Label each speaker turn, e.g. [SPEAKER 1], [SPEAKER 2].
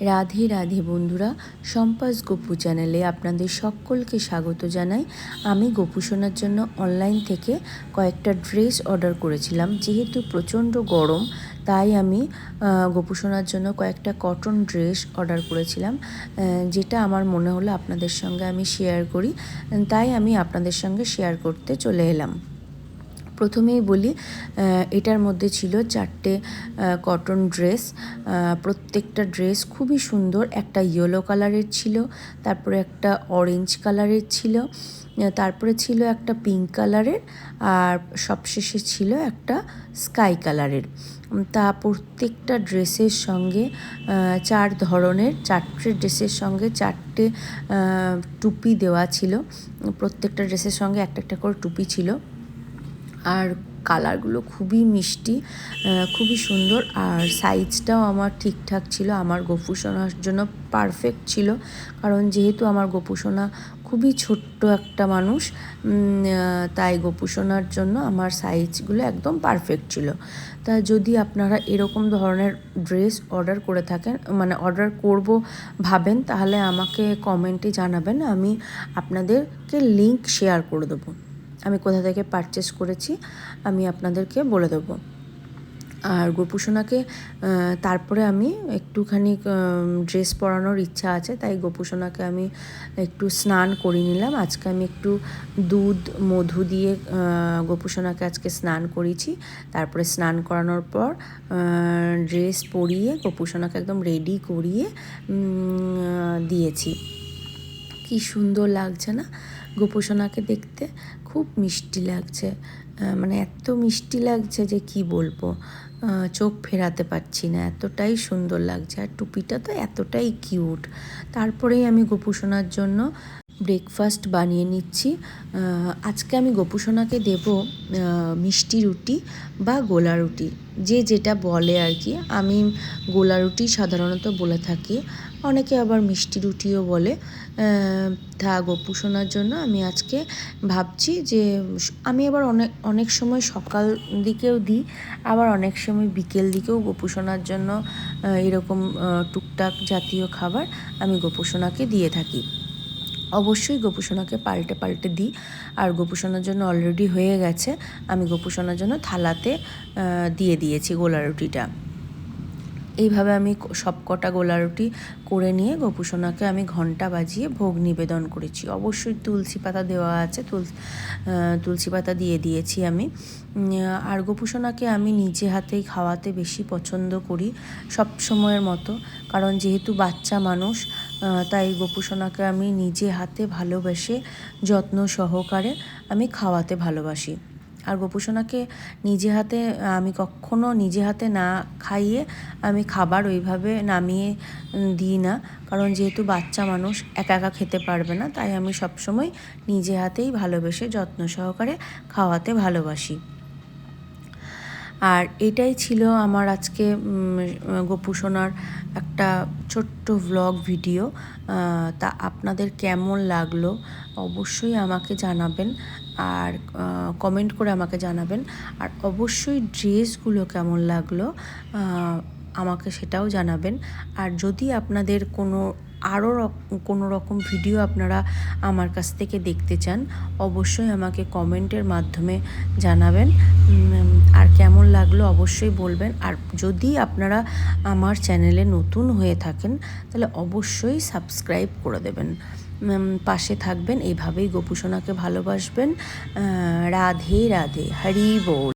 [SPEAKER 1] রাধে রাধে বন্ধুরা, সম্পাস গপু চ্যানেলে আপনাদের সকলকে স্বাগত জানাই। আমি গপু সোনার জন্য অনলাইন থেকে কয়েকটা ড্রেস অর্ডার করেছিলাম। যেহেতু প্রচণ্ড গরম, তাই আমি গপু সোনার জন্য কয়েকটা কটন ড্রেস অর্ডার করেছিলাম, যেটা আমার মনে হলো আপনাদের সঙ্গে আমি শেয়ার করি, তাই আমি আপনাদের সঙ্গে শেয়ার করতে চলে এলাম। প্রথমেই বলি, এটার মধ্যে ছিল 4টে কটন ড্রেস। প্রত্যেকটা ড্রেস খুবই সুন্দর। একটা ইয়েলো কালারের ছিল, তারপরে একটা অরেঞ্জ কালারের ছিল, তারপরে ছিল একটা পিঙ্ক কালারের, আর সবশেষে ছিল একটা স্কাই কালারের। তা প্রত্যেকটা ড্রেসের সঙ্গে 4টে ড্রেসের সঙ্গে 4টে টুপি দেওয়া ছিল। প্রত্যেকটা ড্রেসের সঙ্গে একটা একটা করে টুপি ছিল, আর কালারগুলো খুবই মিষ্টি, খুবই সুন্দর। আর সাইজটাও আমার ঠিকঠাক ছিল, আমার গপু সোনার জন্য পারফেক্ট ছিল। কারণ যেহেতু আমার গপু সোনা খুবই ছোট্ট একটা মানুষ, তাই গপু সোনার জন্য আমার সাইজগুলো একদম পারফেক্ট ছিল। তা যদি আপনারা এরকম ধরনের ড্রেস অর্ডার করে থাকেন, মানে অর্ডার করব ভাবেন, তাহলে আমাকে কমেন্টে জানাবেন, আমি আপনাদেরকে লিংক শেয়ার করে দেবো। আমি কোথা থেকে পারচেস করেছি আমি আপনাদেরকে বলে দেবো। আর গপু সোনাকে তারপরে আমি একটুখানি ড্রেস পরানোর ইচ্ছা আছে, তাই গপু সোনাকে আমি একটু স্নান করিয়ে নিলাম। আজকে আমি একটু দুধ মধু দিয়ে গপু সোনাকে আজকে স্নান করিয়েছি। তারপরে স্নান করানোর পর ড্রেস পরিয়ে গপু সোনাকে একদম রেডি করিয়ে দিয়েছি। কি সুন্দর লাগছে না গপু সোনাকে দেখতে? খুব মিষ্টি লাগছে, মানে এত মিষ্টি লাগছে যে কি বলবো, চোখ ফেরাতে পারছি না, এতটাই সুন্দর লাগছে। আর টুপিটা তো এতটাই কিউট। তারপরেই আমি গপু সোনার জন্য ব্রেকফাস্ট বানিয়ে নিচ্ছি। আজকে আমি গপু সোনাকে দেবো মিষ্টি রুটি বা গোলা রুটি, যে যেটা বলে আর কি। আমি গোলা রুটি সাধারণত বলে থাকি, অনেকে আবার মিষ্টি রুটিও বলে। তা গপু সোনার জন্য আমি আজকে ভাবছি যে আমি আবার অনেক সময় সকাল দিকেও দিই, আবার অনেক সময় বিকেল দিকেও গপু সোনার জন্য এরকম টুকটাক জাতীয় খাবার আমি গপু সোনাকে দিয়ে থাকি। অবশ্যই গপু সোনাকে পাল্টে পাল্টে দিই। আর গপু সোনার জন্য অলরেডি হয়ে গেছে, আমি গপু সোনার জন্য থালাতে দিয়ে দিয়েছি গোলা রুটিটা। এইভাবে আমি সব কটা গোলা রুটি করে নিয়ে গপু সোনাকে আমি ঘন্টা বাজিয়ে ভোগ নিবেদন করেছি। অবশ্যই তুলসী পাতা দেওয়া আছে, তুলসী পাতা দিয়ে দিয়েছি আমি। আর গপু সোনাকে আমি নিজে হাতেই খাওয়াতে বেশি পছন্দ করি সব সময়ের মতো, কারণ যেহেতু বাচ্চা মানুষ, তাই গপু সোনাকে আমি নিজে হাতে ভালোবেসে যত্ন সহকারে আমি খাওয়াতে ভালোবাসি। আর গপু সোনাকে আমি কখনো নিজে হাতে না খাইয়ে আমি খাবার ওইভাবে নামিয়ে দিই না, কারণ যেহেতু বাচ্চা মানুষ একা একা খেতে পারবে না, তাই আমি সবসময় নিজে হাতেই ভালোবেসে যত্ন সহকারে খাওয়াতে ভালোবাসি। আর এটাই ছিল আমার আজকে গপু সোনার একটা ছোট্ট ভ্লগ ভিডিও। তা আপনাদের কেমন লাগলো অবশ্যই আমাকে জানাবেন, আর কমেন্ট করে আমাকে জানাবেন। আর অবশ্যই ড্রেসগুলো কেমন লাগলো আমাকে সেটাও জানাবেন। আর যদি আপনাদের আরও কোনো রকম ভিডিও আপনারা আমার কাছ থেকে দেখতে চান, অবশ্যই আমাকে কমেন্টের মাধ্যমে জানাবেন। আর কেমন লাগলো অবশ্যই বলবেন। আর যদি আপনারা আমার চ্যানেলে নতুন হয়ে থাকেন, তাহলে অবশ্যই সাবস্ক্রাইব করে দেবেন, পাশে থাকবেন। এইভাবেই গপু সোনাকে ভালোবাসবেন। রাধে রাধে, হরি বল।